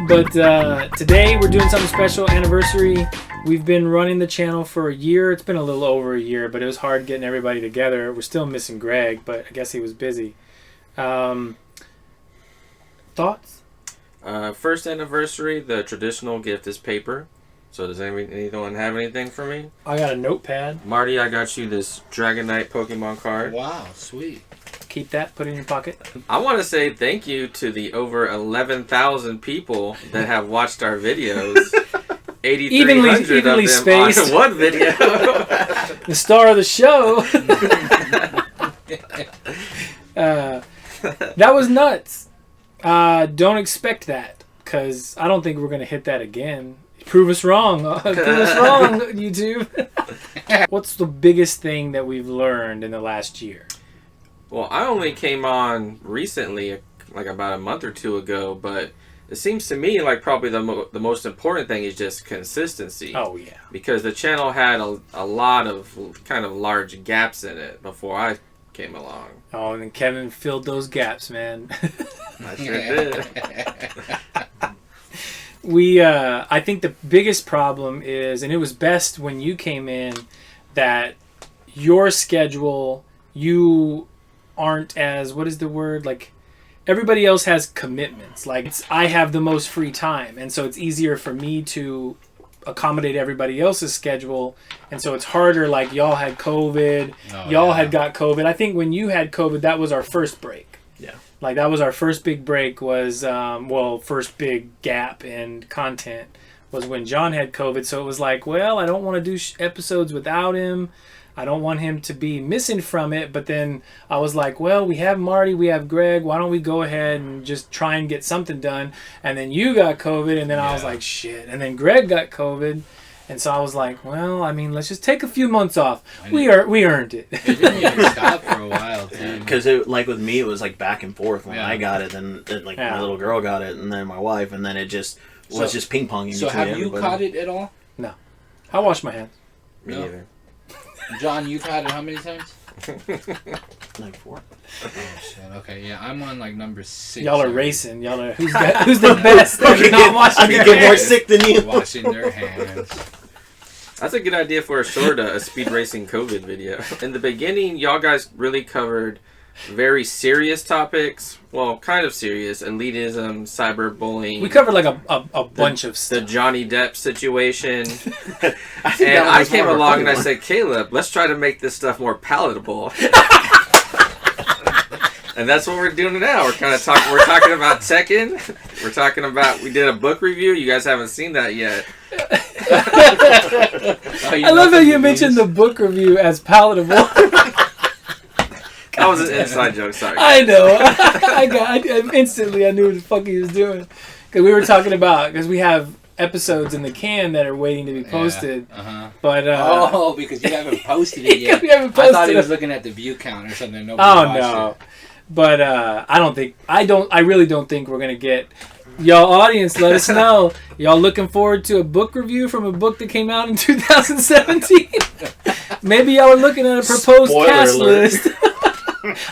But today we're doing something special, anniversary. We've been running the channel for a year. It's been a little over a year, but it was hard getting everybody together. We're still missing Greg, but I guess he was busy. Thoughts? First anniversary, the traditional gift is paper. So does anyone have anything for me? I got a notepad. Marty, I got you this Dragonite Pokemon card. Wow, sweet. Keep that, put it in your pocket. I want to say thank you to the over 11,000 people that have watched our videos. 8,300 of them spaced. on one video. The star of the show. That was nuts. Don't expect that, because I don't think we're going to hit that again. Prove us wrong. Prove us wrong, YouTube. What's the biggest thing that we've learned in the last year? Well, I only came on recently, like about a month or two ago, but it seems to me like probably the most important thing is just consistency. Oh, yeah. Because the channel had a lot of kind of large gaps in it before I came along. Oh, and then Kevin filled those gaps, man. I sure did. I think the biggest problem is, and it was best when you came in, that your schedule, you aren't as, what is the word? Like, everybody else has commitments. Like, I have the most free time, and so it's easier for me to accommodate everybody else's schedule, and so it's harder. Like, y'all had COVID, had got COVID. I think when you had COVID, that was our first break. Yeah. Like, that was our first big break, was, first big gap in content was when John had COVID. So it was like, well, I don't want to do episodes without him. I don't want him to be missing from it. But then I was like, well, we have Marty, we have Greg. Why don't we go ahead and just try and get something done? And then you got COVID, and then I was like, shit. And then Greg got COVID. And so I was like, well, I mean, let's just take a few months off. We earned it. It didn't even stop for a while, too. Because, like, with me, it was, like, back and forth. When I got it, then my little girl got it, and then my wife, and then it just was just ping-ponging so between have you caught it at all? No. I wash my hands. Me neither. John, you caught it how many times? Like 4. Oh, shit. Okay, yeah, I'm on, like, number 6. Y'all are racing. Y'all are who's the best? They're not washing their get more hands. sick than you. Washing their hands. That's a good idea for a speed racing COVID video. In the beginning, y'all guys really covered very serious topics. Well, kind of serious. Elitism, cyberbullying. We covered like a bunch of stuff. The Johnny Depp situation. And I came along and I said, Caleb, let's try to make this stuff more palatable. And that's what we're doing now. We're kind of talking. We're talking about Tekken. We're talking about. We did a book review. You guys haven't seen that yet. I love how you mentioned the book review as palatable. That was an inside joke. Sorry. I know. I instantly I knew what the fuck he was doing, because we were talking about, because we have episodes in the can that are waiting to be posted. Yeah, But because you haven't posted it yet. We haven't posted I thought he was it. looking at the view count or something. Oh no. But I really don't think we're gonna get. Y'all audience, let us know. Y'all looking forward to a book review from a book that came out in 2017? Maybe y'all are looking at a proposed cast list.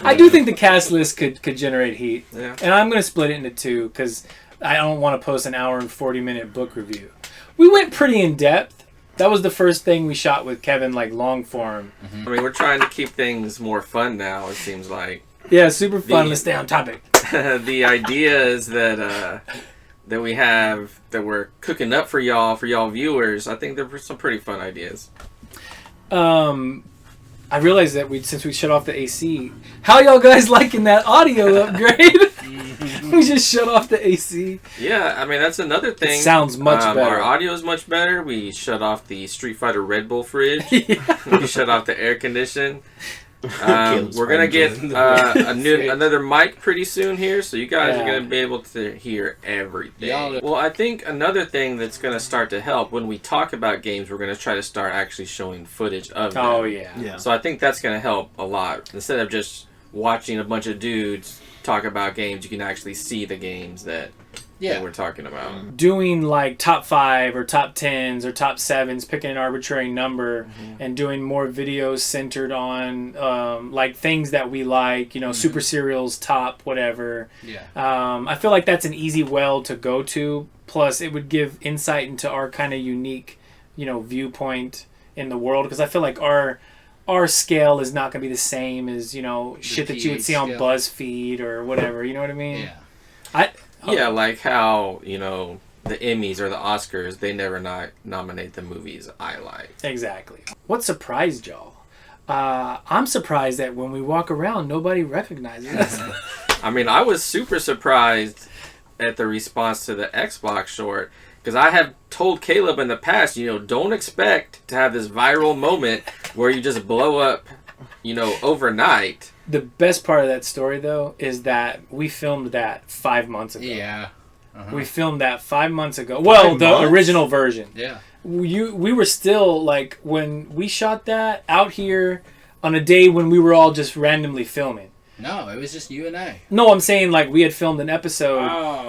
I do think the cast list could generate heat. Yeah. And I'm gonna split it into 2, because I don't want to post an hour and 40-minute book review. We went pretty in depth. That was the first thing we shot with Kevin, like long form. I mean, we're trying to keep things more fun now. It seems like. Yeah, super fun. Let's stay on topic. The idea is that we're cooking up for y'all viewers. I think they're some pretty fun ideas. I realized that since we shut off the AC, how y'all guys liking that audio upgrade? We just shut off the AC. Yeah, I mean that's another thing. It sounds much better. Our audio is much better. We shut off the Street Fighter Red Bull fridge. We shut off the air condition. We're gonna get another mic pretty soon here, so you guys are gonna be able to hear everything. Well, I think another thing that's gonna start to help when we talk about games, we're gonna try to start actually showing footage of them. Oh yeah. So I think that's gonna help a lot. Instead of just watching a bunch of dudes talk about games, you can actually see the games that that we're talking about. Doing like top 5 or top 10s or top 7s, picking an arbitrary number, and doing more videos centered on like things that we like, you know, super serials, top whatever. Yeah. I feel like that's an easy well to go to. Plus, it would give insight into our kind of unique, you know, viewpoint in the world, because I feel like our scale is not going to be the same as, you know, shit that you would see on BuzzFeed or whatever. You know what I mean? Yeah. Yeah, like how, you know, the Emmys or the Oscars, they never nominate the movies I like. Exactly. What surprised y'all? I'm surprised that when we walk around, nobody recognizes us. I mean, I was super surprised at the response to the Xbox short, because I have told Caleb in the past, you know, don't expect to have this viral moment where you just blow up, you know, overnight. The best part of that story, though, is that we filmed that 5 months ago. Yeah. We filmed that 5 months ago. Well, the original version. Yeah. We were still, like, when we shot that out here on a day when we were all just randomly filming. No, it was just you and I. No, I'm saying, like, we had filmed an episode,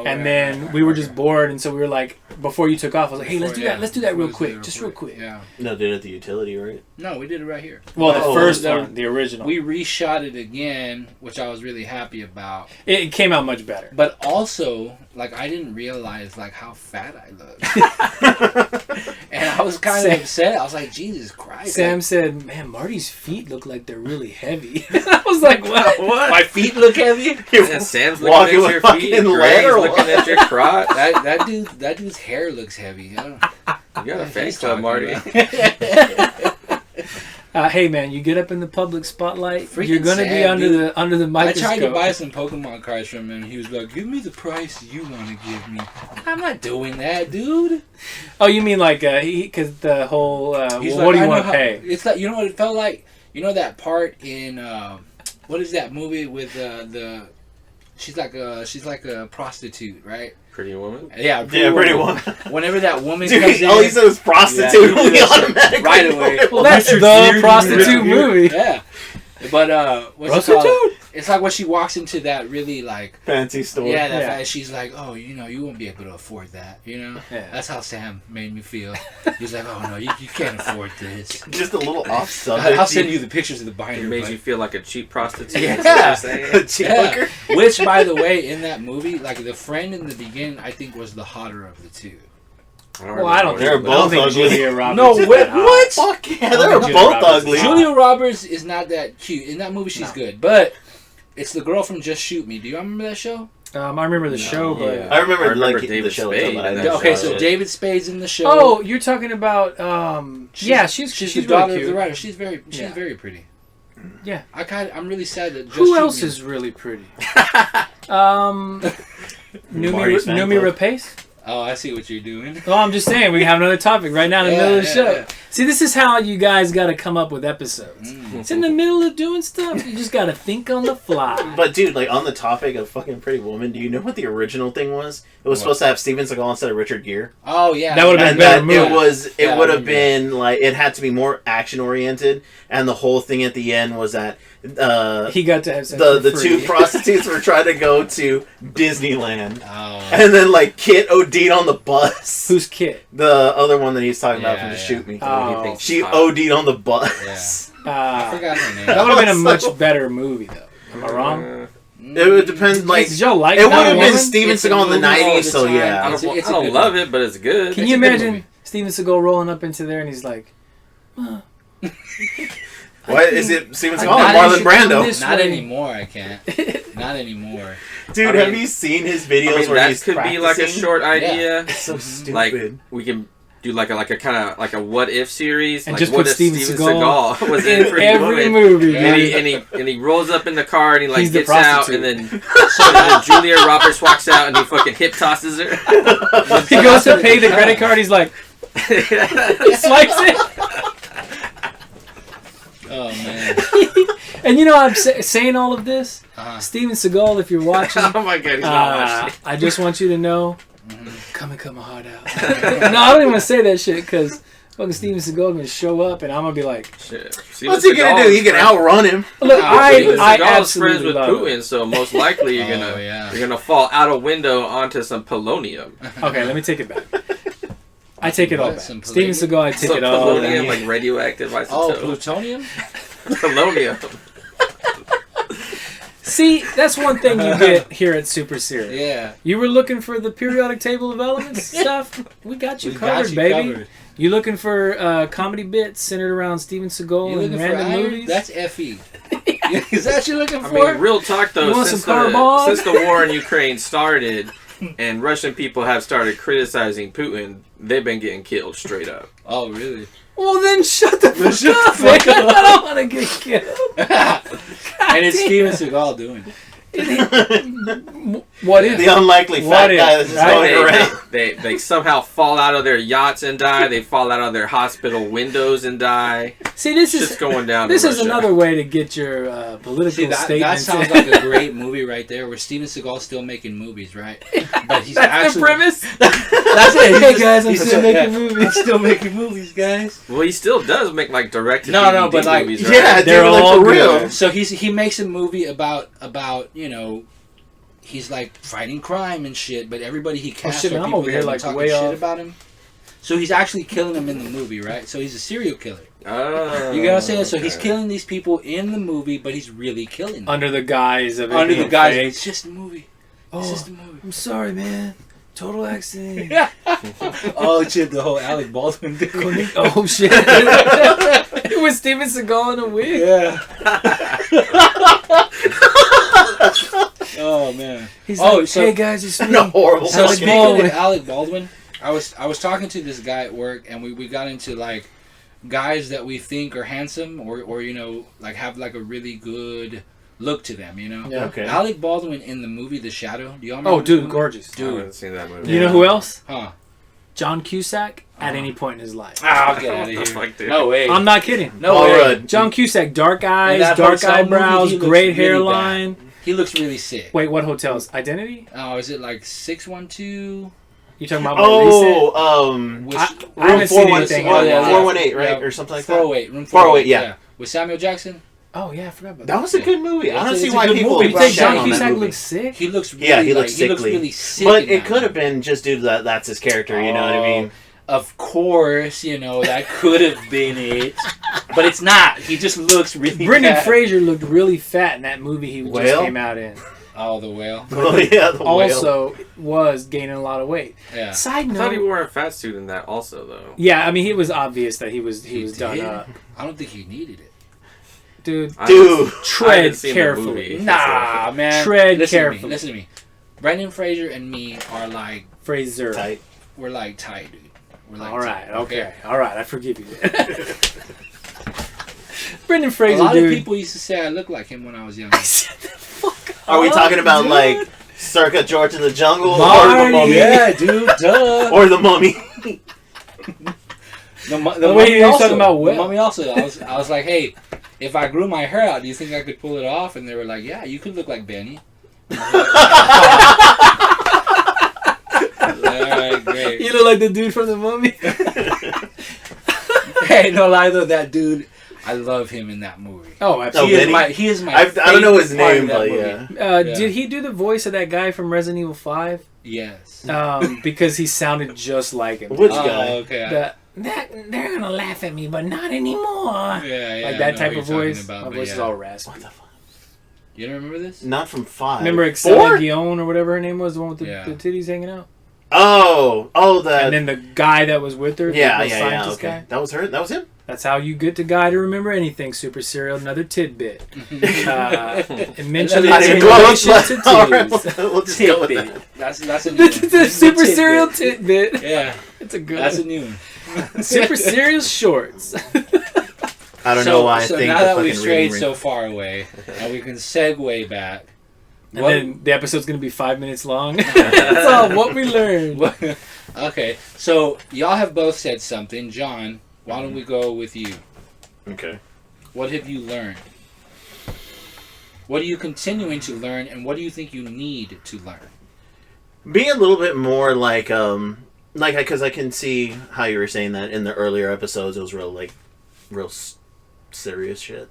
and then we were just bored, and so we were like, before you took off, I was like, hey, let's do that real quick, just real quick. Yeah. No, did it at the utility, right? No, we did it right here. Well, the first one, the original. We reshot it again, which I was really happy about. It came out much better. But also, like, I didn't realize, like, how fat I looked. And I was kind of upset. I was like, Jesus Christ. Sam said, man, Marty's feet look like they're really heavy. I was like, what? My feet look heavy? Yeah, Sam's looking at your feet, Greg's looking at your crotch. That dude's hair looks heavy. You got a face club, Marty. Hey man, you get up in the public spotlight. Freaking you're gonna be under the microscope. I tried to buy some Pokemon cards from him, and he was like, "Give me the price you want to give me." I'm not doing that, dude. Oh, you mean like because the whole well, like, what do you want to pay? It's like, you know what it felt like. You know that part in what is that movie with the she's like a prostitute, right? Pretty Woman? Yeah, Pretty Woman. Whenever that woman Dude, comes in, all he said was prostitute. Yeah, we automatically right away. Well, that's the prostitute movie. Yeah. But what's it called? It's like when she walks into that really like fancy store. Yeah, she's like, oh, you know, you won't be able to afford that. You know, yeah. That's how Sam made me feel. He's like, oh no, you can't afford this. Just a little off subject. I'll send you the pictures of the binder. It made you feel like a cheap prostitute. Yeah, a cheap hooker. Which, by the way, in that movie, like the friend in the beginning, I think was the hotter of the two. I don't they're both think ugly. Julia Roberts. No, is wait, that hot. what? Fuck yeah, they're both ugly. Julia Roberts is not that cute. In that movie, she's good. But it's the girl from Just Shoot Me. Do you remember that show? I remember the show, but... I remember like David the show. Spade. Okay, so David Spade's in the show. Oh, you're talking about... she's the daughter really of the cute. writer. She's very pretty. Yeah. I'm really sad that Just Who Shoot else Me is really pretty? Numi Rapace? Oh, I see what you're doing. Oh, I'm just saying, we have another topic right now in the middle of the show. Yeah. See, this is how you guys got to come up with episodes. It's in the middle of doing stuff. You just got to think on the fly. But dude, like on the topic of fucking Pretty Woman, do you know what the original thing was? It was supposed to have Steven Seagal instead of Richard Gere. Oh yeah, that would have been better movie. It would have been like it had to be more action oriented, and the whole thing at the end was that he got to have sex the for two free. prostitutes were trying to go to Disneyland, Oh. and then like Kit OD'd on the bus. Who's Kit? The other one that he's talking about from Just Shoot Me. Oh. She OD'd on the bus. I forgot her name. That would have been a much better movie, though. Am I wrong? It would depend. Like Did y'all like it would Pretty have been Woman? Steven It's a Seagal in the movie all '90s, the so time. yeah. I don't love it, but it's good. Can you a good imagine movie. Steven Seagal rolling up into there and he's like, What is it? Steven Seagal Not or Marlon any- Brando? this Not way. anymore. I can't. Not anymore. Dude, I mean- have you seen his videos I mean, where that he's could be like a practicing? short idea. It's so stupid. Like we can do like a kind of like a what if series. And like, just what put if Steven Seagal was in Pretty every Woman? movie, And dude. he rolls up in the car and he like He's the gets out prostitute. and then Julia Roberts walks out and he fucking hip tosses her. He goes to pay the credit card, he's like, he swipes it. Oh man. And you know, I'm saying all of this. Uh-huh. Steven Seagal, if you're watching, Oh my god, he's not watching. I just want you to know, come and cut my heart out. No, I don't even want to say that shit because, fucking Steven Seagal gonna show up, and I'm gonna be like, shit. What's he gonna do? He can outrun him. look, Steven I Seagal is absolutely friends with love Putin, it. so most likely you're gonna fall out a window onto some polonium. Okay, let me take it back. I take it all back. Some Steven Seagal, I take Some it all back. polonium, like radioactive isotope. Oh, plutonium? Polonium. See, that's one thing you get here at Super Serial. Yeah. You were looking for the periodic table of elements stuff? We got you covered, baby. Covered. You looking for comedy bits centered around Steven Seagal You and looking for random iron? movies? That's FE. Is that what you're looking I for? mean, real talk You though, want since some carbon? since the war in Ukraine started and Russian people have started criticizing Putin, they've been getting killed straight up. Oh, really? Well, then shut the fuck Shut up, the fuck man. up. I don't want to get killed. And it's Steven Seagal doing it. What is The unlikely What fat if, guy that's just right? going around. They somehow fall out of their yachts and die. They fall out of their hospital windows and die. See, this Shit's is going down. this in is Russia. another way to get your political See, that statements. sounds like a great movie right there, where Steven Seagal's still making movies, right? But he's That's actually the premise. That's it. Hey guys, I'm he's still making movies. I'm still making movies, guys. Well, he still does make like direct to No, but like, movies, right? Yeah, They're dude, like all for real. good. So he makes a movie about you know, he's like fighting crime and shit, but everybody he casts shit, are I'm people over that here, are like, talking way shit off. about him. So he's actually killing them in the movie, right? So he's a serial killer. Oh, You know what I'm saying? So he's okay. killing these people in the movie, but he's really killing them. Under the guise of it Under being the guise, fake. it's just a movie. Oh, It's just a movie. I'm sorry, man. Total accident. Oh shit! The whole Alec Baldwin thing. Oh shit! It was Steven Seagal in a wig. Yeah. Oh man. He's Oh, like, so- hey guys, it's me. No horrible. So Alec speaking Baldwin. of Alec Baldwin, I was talking to this guy at work, and we got into like guys that we think are handsome or you know, like have like a really good look to them, you know. Yeah. Okay. Alec Baldwin in the movie The Shadow. Do y'all remember? Oh, the dude, movie? gorgeous. I haven't seen that movie. You know who else? Huh? John Cusack at any point in his life. Ah, get out of What the here. fuck, dude? No way. I'm not kidding. No Paul way. Rudd. John Cusack, dark eyes, that dark Hotel movie, eyebrows, he looks great really hairline. He looks really sick. Wait, what hotels? Identity? Oh, is it like 612? You talking about more recent? Oh, Which, I haven't seen anything. Oh, yeah, 418, right? yeah. Or something like that? 408. Room 408, yeah. With Samuel Jackson? Oh yeah, I forgot about That was a good movie. I don't It's see a why good people movie. You Bro, think shit John on that Cusack movie. looks sick? He looks really, Yeah, he looks he looks sickly. really sick. But in it that could have been just due to that's his character, you know what I mean? Of course, you know, that could have been it. But it's not. He just looks really Brendan bad. Fraser looked really fat in that movie he just Whale? came out in. Oh, the whale. Oh, yeah, the whale. Also, was gaining a lot of weight. Yeah. Side I thought he note. wore a fat suit in that also, though. Yeah, I mean, he was obvious that he was done did? up. I don't think he needed it. Dude, Dude. I tread haven't seen the carefully. movie. Nah, man. Tread listen carefully. To me, listen to me. Brendan Fraser and me are like, Fraser. Tight. we're like tight, dude. We're like All right, tight, okay. All right, I forgive you. Brendan Fraser, A lot dude. of people used to say I look like him when I was younger. Are we up, talking about, dude. like, circa George in the Jungle? Or the Marty. Mummy? Yeah, dude, duh. Or the Mummy? The wait, Mummy you're also, talking about what? The Mummy also. I was like, hey, if I grew my hair out, do you think I could pull it off? And they were like, yeah, you could look like Benny. Alright, great. You look like the dude from the Mummy. Hey, no lie though, that dude, I love him in that movie. Oh, Oh, absolutely. Benny? He is my. I don't know his favorite part of name, that but movie. yeah. Yeah. Did he do the voice of that guy from Resident Evil 5? Yes. Because he sounded just like him. Which Oh, guy? okay. They're gonna laugh at me, but not anymore. Yeah, Like I that know type what of you're talking voice. about, My but voice yeah. is all raspy. What the fuck? You don't remember this? Not from 5. Remember 4? Excella Guion or whatever her name was, the one with the Yeah. titties hanging out? Oh, the... And then the guy that was with her, yeah, the yeah, scientist okay. guy. That was her? That was him? That's how you get the guy to remember anything, Super Serial. Another tidbit. And mention I it didn't in know relation it. to All right, titties. we'll just go with Tidbit. that. That's a new one. The Super Tidbit. Serial tidbit. Yeah, It's a good that's a one. new one. Super Serial shorts. I don't know why I so think now the that we've fucking strayed reading so far away, and we can segue back. And then the episode's going to be 5 minutes long. That's all what we learned. Okay, so y'all have both said something. John, why don't we go with you? Okay. What have you learned? What are you continuing to learn, and what do you think you need to learn? Be a little bit more like like, because I can see how you were saying that in the earlier episodes, it was real serious shit.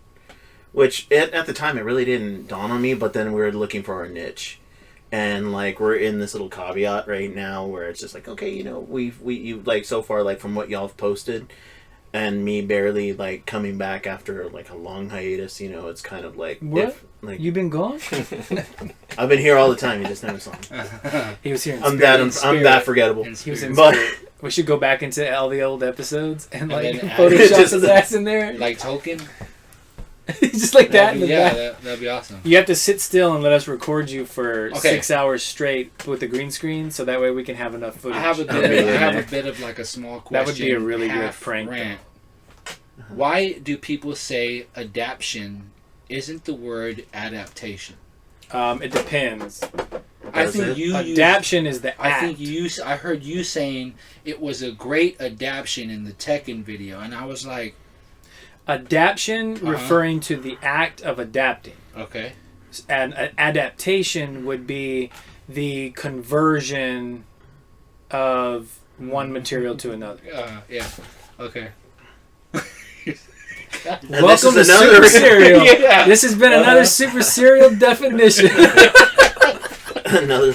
Which, at the time, it really didn't dawn on me, but then we were looking for our niche. And, like, we're in this little caveat right now where it's just like, okay, you know, you like, so far, like, from what y'all have posted, and me barely, like, coming back after, like, a long hiatus, you know, it's kind of like... What? You been gone? I've been here all the time, you just never saw me. He was here in I'm spirit. that forgettable. He was in spirit. We should go back into all the old episodes and like Photoshop just his ass in there. Like Tolkien? Just like that in the back. That'd be awesome. You have to sit still and let us record you for 6 hours straight with the green screen, so that way we can have enough footage. I have a bit of like a small question. That would be a really good prank. Why do people say adaptation isn't the word adaptation? It depends. I think adaptation is the act. I heard you saying it was a great adaptation in the Tekken video, and I was like, adaptation referring to the act of adapting. Okay. And an adaptation would be the conversion of one material to another. Yeah. Okay. Welcome to Super Serial. Yeah. This has been another Super Serial definition. Another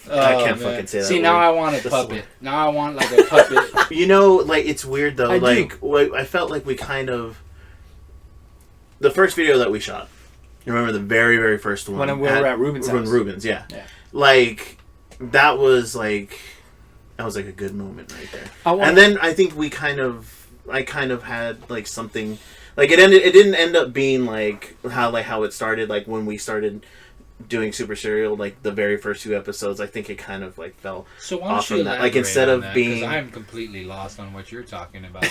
I can't fucking say that. See, now I want a puppet. Now I want like a puppet. You know, like, it's weird though. I felt like we kind of... The first video that we shot. You remember the very, very first one? When we were at Ruben's house. Ruben's, yeah. Like, that was like a good moment right there. And then I think I kind of had like something... Like, it didn't end up being like how it started, like when we started doing Super Serial, like the very first 2 episodes. I think it kind of like fell off from that. Like, instead of being... I'm completely lost on what you're talking about.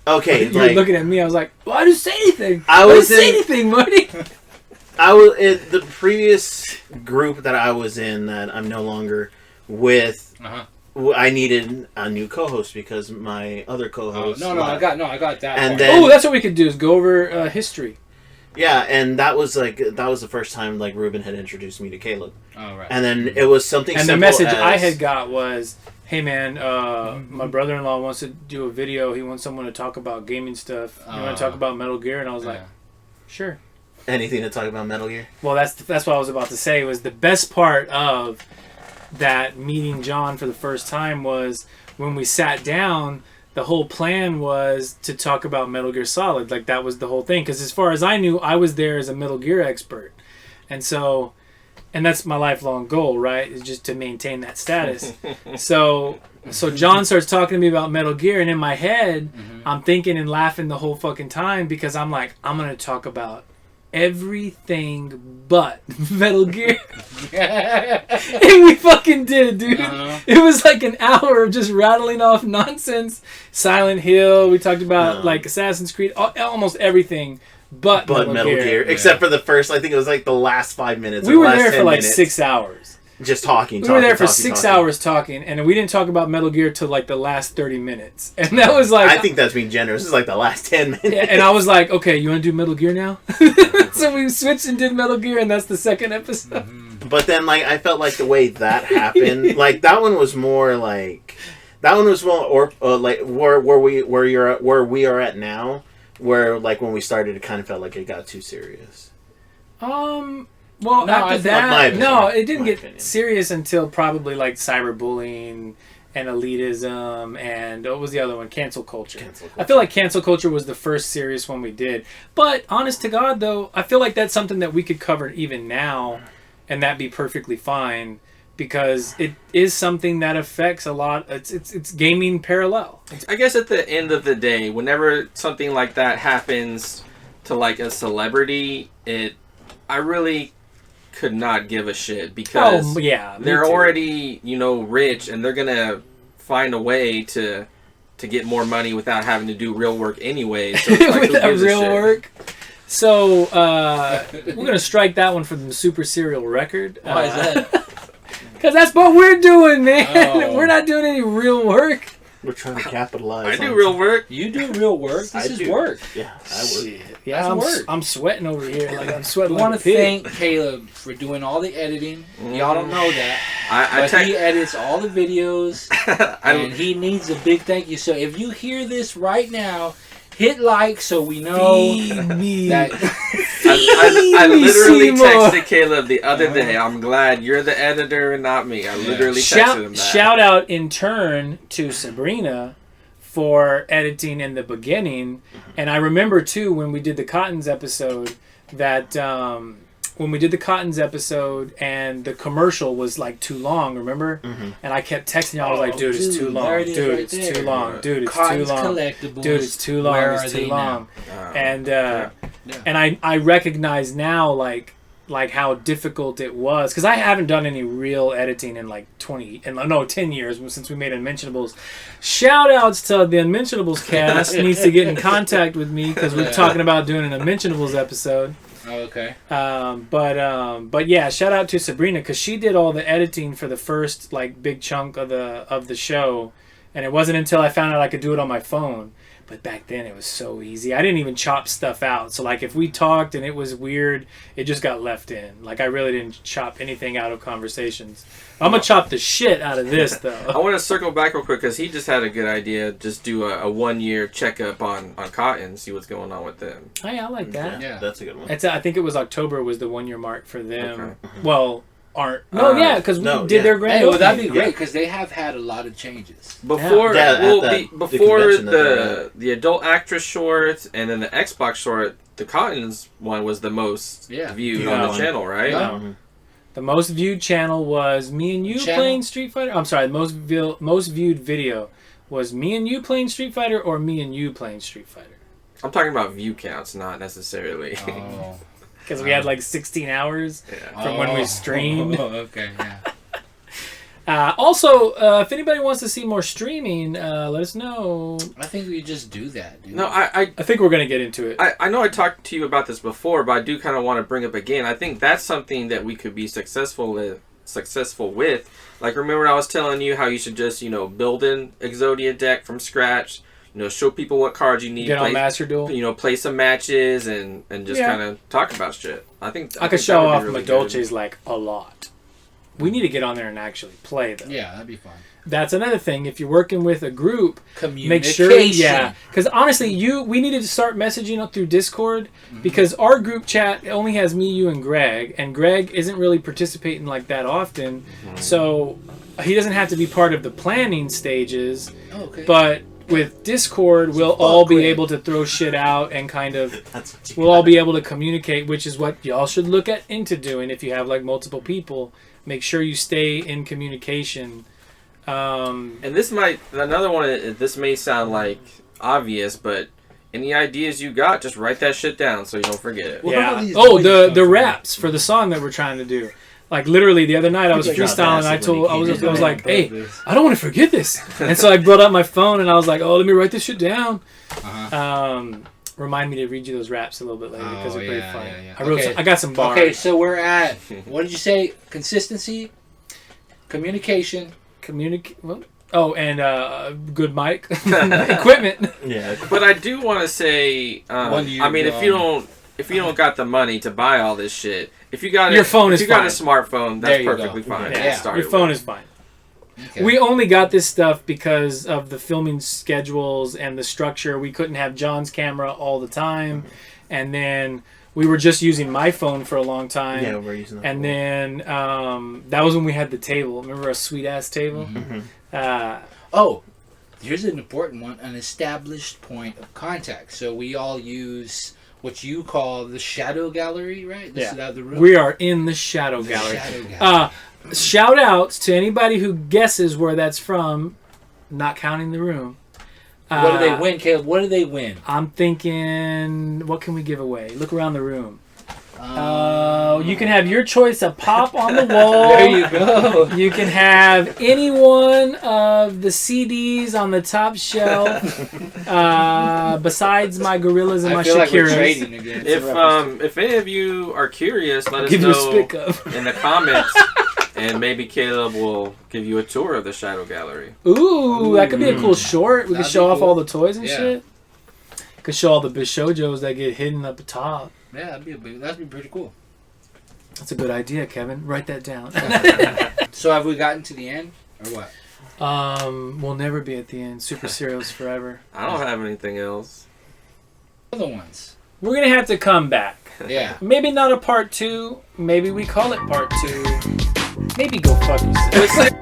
Okay, you were looking at me, I was like, well, I didn't say anything. I didn't say anything, Marty. I was in the previous group that I was in that I'm no longer with. I needed a new co-host because my other co-host... I got that. And then, that's what we could do, is go over history. Yeah, and that was the first time like Ruben had introduced me to Caleb. Oh, right. And then it was something and simple. And the message I had got was, hey man, my brother-in-law wants to do a video. He wants someone to talk about gaming stuff. You want to talk about Metal Gear? And I was like, sure. Anything to talk about Metal Gear? Well, that's what I was about to say. Was the best part of that meeting John for the first time was when we sat down. The whole plan was to talk about Metal Gear Solid. Like, that was the whole thing. Because as far as I knew, I was there as a Metal Gear expert. And so, and that's my lifelong goal, right? Is just to maintain that status. So John starts talking to me about Metal Gear. And in my head, I'm thinking and laughing the whole fucking time. Because I'm like, I'm going to talk about everything but Metal Gear. And we fucking did it, dude. It was like an hour of just rattling off nonsense. Silent Hill, we talked about like Assassin's Creed, almost everything but Metal Gear. Except for the first, I think it was like the last 5 minutes. We were there for like 6 hours. Just talking. We were there for 6 hours talking, and we didn't talk about Metal Gear till like the last 30 minutes. And that was like... I think that's being generous. This is like the last 10 minutes. Yeah, and I was like, okay, you want to do Metal Gear now? So we switched and did Metal Gear, and that's the second episode. But then, like, I felt like the way that happened, like, that one was more like... That one was more, like, where we are at now, where, like, when we started, it kind of felt like it got too serious. Well, after that, it didn't get opinion. serious until probably like cyberbullying and elitism and what was the other one? Cancel culture. I feel like cancel culture was the first serious one we did. But honest to God, though, I feel like that's something that we could cover even now, and that'd be perfectly fine because it is something that affects a lot. It's gaming parallel. I guess at the end of the day, whenever something like that happens to like a celebrity, I really could not give a shit because they're already, rich and they're gonna find a way to get more money without having to do real work anyway. So it's like, without real work. So we're gonna strike that one from the Super Serial record. Why is that? Because that's what we're doing, man. We're not doing any real work. We're trying to capitalize. I do real work. You do real work. This is work. Yeah, I work. Shit. Yeah, I'm sweating over here. Like I'm I sweating. want like to a pig. thank Caleb for doing all the editing. Y'all don't know that. But he edits all the videos, and he needs a big thank you. So if you hear this right now, hit like so we know that. I literally texted Caleb the other day. I'm glad you're the editor and not me. I literally texted him that. Shout out in turn to Sabrina for editing in the beginning. And I remember too when we did the Cottons episode that when we did the Cottons episode and the commercial was like too long, remember? Mm-hmm. And I kept texting y'all. I was like, dude, it's too long. Dude, it's too long. Dude, it's too long. Dude, it's too long. It's too long. And I recognize now like how difficult it was because I haven't done any real editing in like 10 years since we made Unmentionables. Shout outs to the Unmentionables cast needs to get in contact with me because we're talking about doing an Unmentionables episode. Oh, okay. But yeah, shout out to Sabrina because she did all the editing for the first like big chunk of the show, and it wasn't until I found out I could do it on my phone. But back then it was so easy. I didn't even chop stuff out. So like if we talked and it was weird, it just got left in. Like I really didn't chop anything out of conversations. I'm gonna chop the shit out of this though. I want to circle back real quick because he just had a good idea. Just do a 1 year checkup on Cotton, see what's going on with them. Oh yeah, I like that. Yeah, that's a good one. I think it was October was the 1 year mark for them. Okay. Well. Because we did their grand opening. Well, that'd be great because they have had a lot of changes. Before the adult actress short and then the Xbox short, the Cottons one was the most viewed on the channel, right? Yeah. Mm-hmm. The most viewed channel was me and you playing Street Fighter. I'm sorry, the most viewed video was me and you playing Street Fighter or me and you playing Street Fighter. I'm talking about view counts, not necessarily. Oh. Because we had like 16 hours from when we streamed. Oh, okay, yeah. Also, if anybody wants to see more streaming, let us know. I think we just do that, dude. No, I think we're going to get into it. I know I talked to you about this before, but I do kind of want to bring up again. I think that's something that we could be successful with. Like, remember I was telling you how you should just, build an Exodia deck from scratch. Show people what cards you need. Get on Master Duel. Play some matches and just kind of talk about shit. I think I could show off my Dolces like a lot. We need to get on there and actually play though. Yeah, that'd be fun. That's another thing. If you're working with a group, make sure, because honestly, we needed to start messaging through Discord because our group chat only has me, you, and Greg isn't really participating like that often, so he doesn't have to be part of the planning stages. Oh, okay. But with Discord, we'll all be able to throw shit out and kind of we'll all be able to communicate, which is what y'all should look into doing if you have like multiple people. Make sure you stay in communication. And this may sound like obvious, but any ideas you got, just write that shit down so you don't forget it. Yeah. The raps for the song that we're trying to do. Like literally the other night I was freestyling and I was like, hey, I don't want to forget this. And so I brought up my phone and I was like, oh, let me write this shit down. Remind me to read you those raps a little bit later because they're pretty fun. Yeah. I got some bars. Okay, so we're at, what did you say? Consistency, communication. And good mic equipment. Yeah. But I do want to say, if you don't got the money to buy all this shit, if you got a smartphone, that's perfectly fine. Yeah. Your phone is fine. Okay. We only got this stuff because of the filming schedules and the structure. We couldn't have John's camera all the time, and then we were just using my phone for a long time. Yeah, we're using that. And then that was when we had the table. Remember our sweet ass table? Mm-hmm. Here's an important one: an established point of contact. So we all use what you call the shadow gallery, right? This is out of the room. We are in the shadow gallery. Shout outs to anybody who guesses where that's from, not counting the room. What do they win, Caleb? What do they win? I'm thinking, what can we give away? Look around the room. You can have your choice of pop on the wall. There you go. You can have any one of the CDs on the top shelf, besides my Gorillas and my Shakiras. Like we're trading again. If any of you are curious, let us know in the comments. And maybe Caleb will give you a tour of the Shadow Gallery. Ooh, that could be a cool short. We could show off all the toys and Yeah. shit. Could show all the Bishojos that get hidden up the top. Yeah, that'd be pretty cool. That's a good idea, Kevin. Write that down. So have we gotten to the end or what? We'll never be at the end. Super Serials forever. I don't have anything else. Other ones. We're gonna have to come back. Yeah. Maybe not a part 2. Maybe we call it part 2. Maybe go fuck yourself.